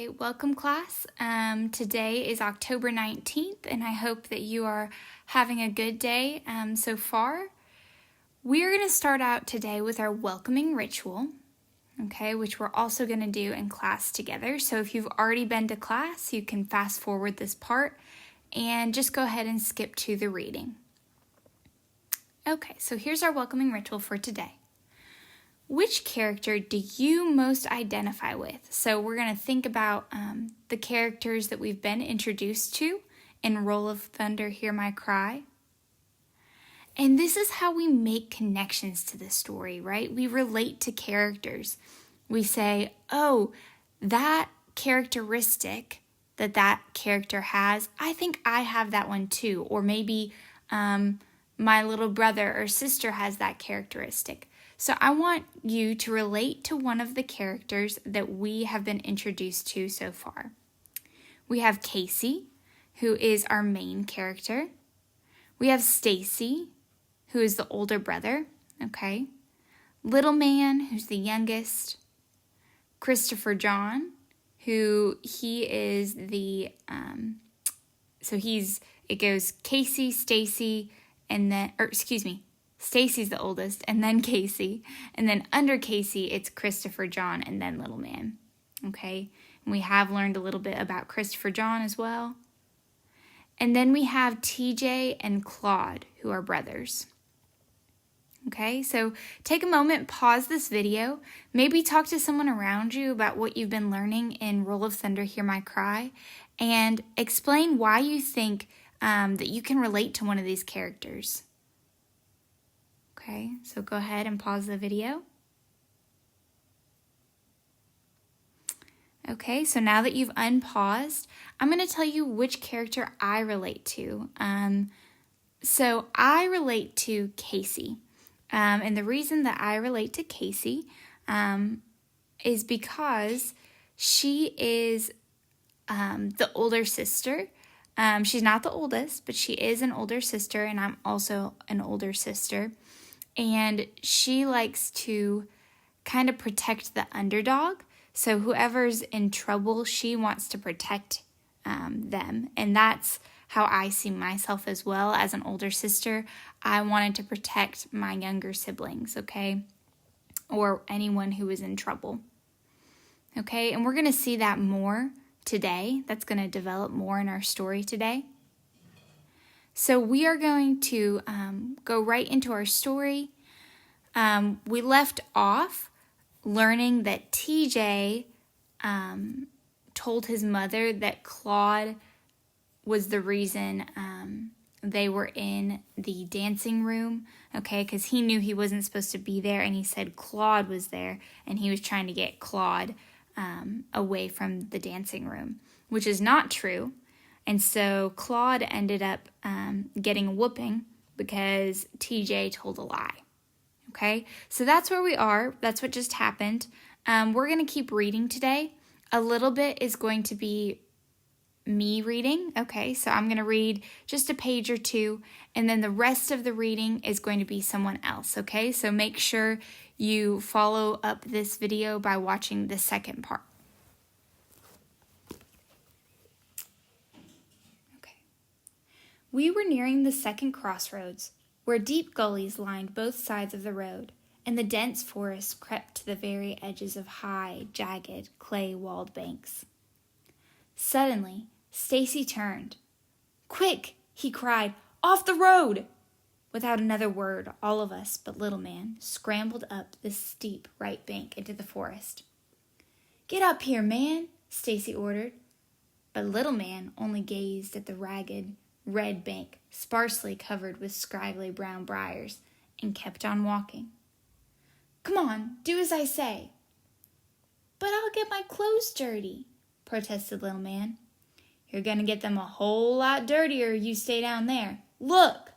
Okay, welcome class. Today is October 19th, and I hope that you are having a good day so far. We are going to start out today with our welcoming ritual, okay, which we're also going to do in class together. So if you've already been to class, you can fast forward this part and just go ahead and skip to the reading. Okay, so here's our welcoming ritual for today. Which character do you most identify with? So we're going to think about the characters that we've been introduced to in Roll of Thunder, Hear My Cry. And this is how we make connections to the story, right? We relate to characters. We say, oh, that characteristic that character has, I think I have that one too. Or maybe my little brother or sister has that characteristic. So I want you to relate to one of the characters that we have been introduced to so far. We have Casey, who is our main character. We have Stacy, who is the older brother, okay? Little Man, who's the youngest. Christopher John, who he is the, it goes Casey, Stacy, and then, Stacy's the oldest, and then Casey. And then under Casey, it's Christopher John, and then Little Man. Okay? And we have learned a little bit about Christopher John as well. And then we have TJ and Claude, who are brothers. Okay? So take a moment, pause this video. Maybe talk to someone around you about what you've been learning in Roll of Thunder, Hear My Cry, and explain why you think that you can relate to one of these characters. Okay, so go ahead and pause the video. Okay, so now that you've unpaused, I'm going to tell you which character I relate to. So I relate to Casey. And the reason that I relate to Casey is because she is the older sister. She's not the oldest, but she is an older sister, and I'm also an older sister. And she likes to kind of protect the underdog. So whoever's in trouble, she wants to protect them. And that's how I see myself as well. As an older sister, I wanted to protect my younger siblings, okay? Or anyone who was in trouble. Okay, and we're going to see that more today. That's going to develop more in our story today. So we are going to go right into our story. We left off learning that TJ told his mother that Claude was the reason they were in the dancing room, okay, because he knew he wasn't supposed to be there, and he said Claude was there, and he was trying to get Claude away from the dancing room, which is not true. And so Claude ended up getting a whooping because TJ told a lie. Okay, so that's where we are. That's what just happened. We're going to keep reading today. A little bit is going to be me reading. Okay, so I'm going to read just a page or two, and then the rest of the reading is going to be someone else. Okay, so make sure you follow up this video by watching the second part. We were nearing the second crossroads, where deep gullies lined both sides of the road, and the dense forest crept to the very edges of high, jagged, clay-walled banks. Suddenly, Stacy turned. "Quick!" he cried. "Off the road!" Without another word, all of us but Little Man scrambled up the steep right bank into the forest. "Get up here, man!" Stacy ordered. But Little Man only gazed at the ragged, red bank, sparsely covered with scraggly brown briars, and kept on walking. "Come on, do as I say." "But I'll get my clothes dirty," protested Little Man. "You're going to get them a whole lot dirtier you stay down there. Look!"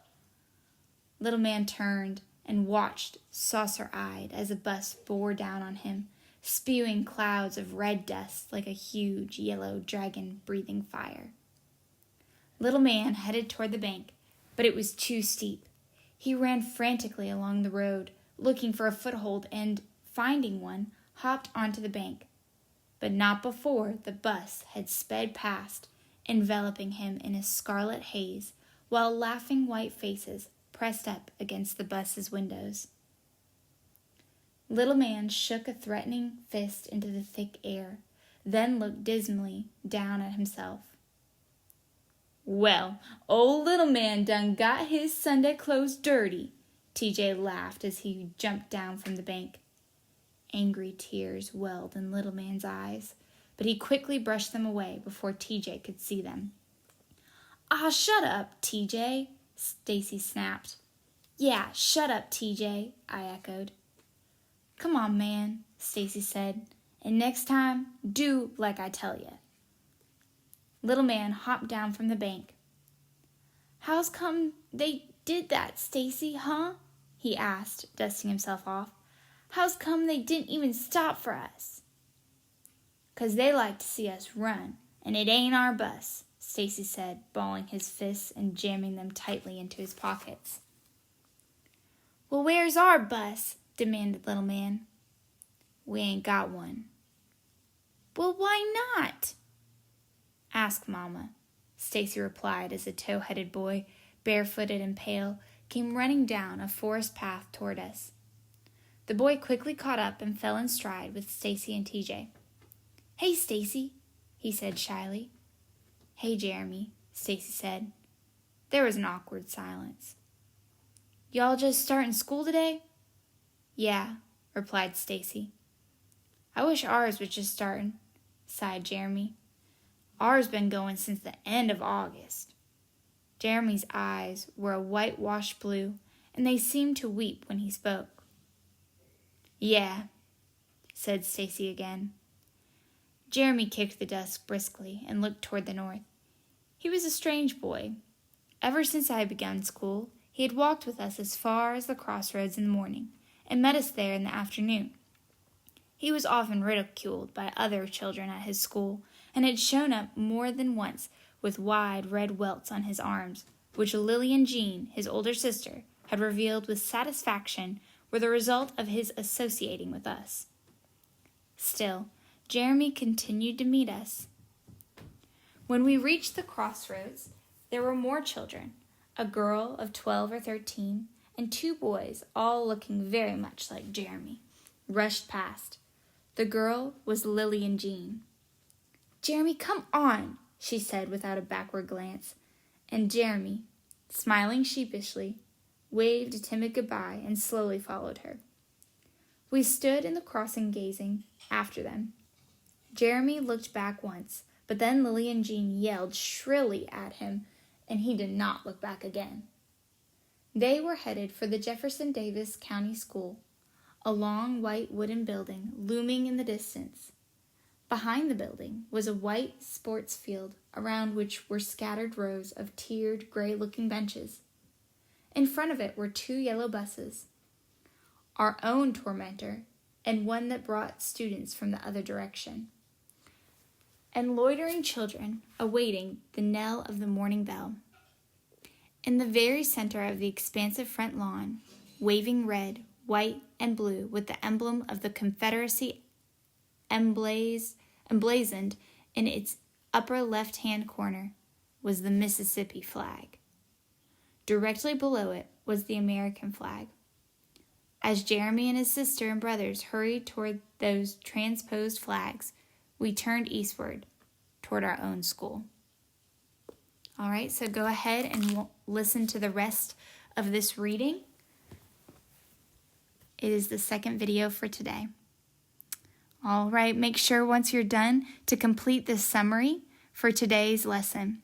Little Man turned and watched saucer-eyed as a bus bore down on him, spewing clouds of red dust like a huge yellow dragon breathing fire. Little Man headed toward the bank, but it was too steep. He ran frantically along the road, looking for a foothold, and, finding one, hopped onto the bank. but not before the bus had sped past, enveloping him in a scarlet haze, while laughing white faces pressed up against the bus's windows. Little Man shook a threatening fist into the thick air, then looked dismally down at himself. "Well, old Little Man done got his Sunday clothes dirty," TJ laughed as he jumped down from the bank. Angry tears welled in Little Man's eyes, but he quickly brushed them away before TJ could see them. "Aw, shut up, TJ," Stacy snapped. "Yeah, shut up, TJ," I echoed. "Come on, man," Stacy said, "and next time, do like I tell you." Little Man hopped down from the bank. "How's come they did that, Stacy, huh?" he asked, dusting himself off. "How's come they didn't even stop for us?" "'Cause they like to see us run, and it ain't our bus," Stacy said, balling his fists and jamming them tightly into his pockets. "Well, where's our bus?" demanded Little Man. "We ain't got one." "Well, why not?" "Ask Mama," Stacy replied as a tow-headed boy, barefooted and pale, came running down a forest path toward us. The boy quickly caught up and fell in stride with Stacy and TJ. "Hey, Stacy," he said shyly. "Hey, Jeremy," Stacy said. There was an awkward silence. "Y'all just starting school today?" "Yeah," replied Stacy. "I wish ours was just starting," sighed Jeremy. "Ours been going since the end of August." Jeremy's eyes were a whitewashed blue, and they seemed to weep when he spoke. "Yeah," said Stacy again. Jeremy kicked the dust briskly and looked toward the north. He was a strange boy. Ever since I had begun school, he had walked with us as far as the crossroads in the morning, and met us there in the afternoon. He was often ridiculed by other children at his school, and had shown up more than once with wide red welts on his arms, which Lillian Jean, his older sister, had revealed with satisfaction were the result of his associating with us. Still, Jeremy continued to meet us. When we reached the crossroads, there were more children, a girl of 12 or 13, and 2 boys, all looking very much like Jeremy, rushed past. The girl was Lillian Jean. "Jeremy, come on," she said without a backward glance, and Jeremy, smiling sheepishly, waved a timid goodbye and slowly followed her. We stood in the crossing gazing after them. Jeremy looked back once, but then Lillian Jean yelled shrilly at him, and he did not look back again. They were headed for the Jefferson Davis County School, a long white wooden building looming in the distance. Behind the building was a white sports field around which were scattered rows of tiered, gray-looking benches. In front of it were 2 yellow buses, our own tormentor, and one that brought students from the other direction, and loitering children awaiting the knell of the morning bell. In the very center of the expansive front lawn, waving red, white, and blue with the emblem of the Confederacy emblazoned in its upper left-hand corner, was the Mississippi flag. Directly below it was the American flag. As Jeremy and his sister and brothers hurried toward those transposed flags, we turned eastward toward our own school. All right, so go ahead and listen to the rest of this reading. It is the second video for today. All right, make sure once you're done to complete this summary for today's lesson.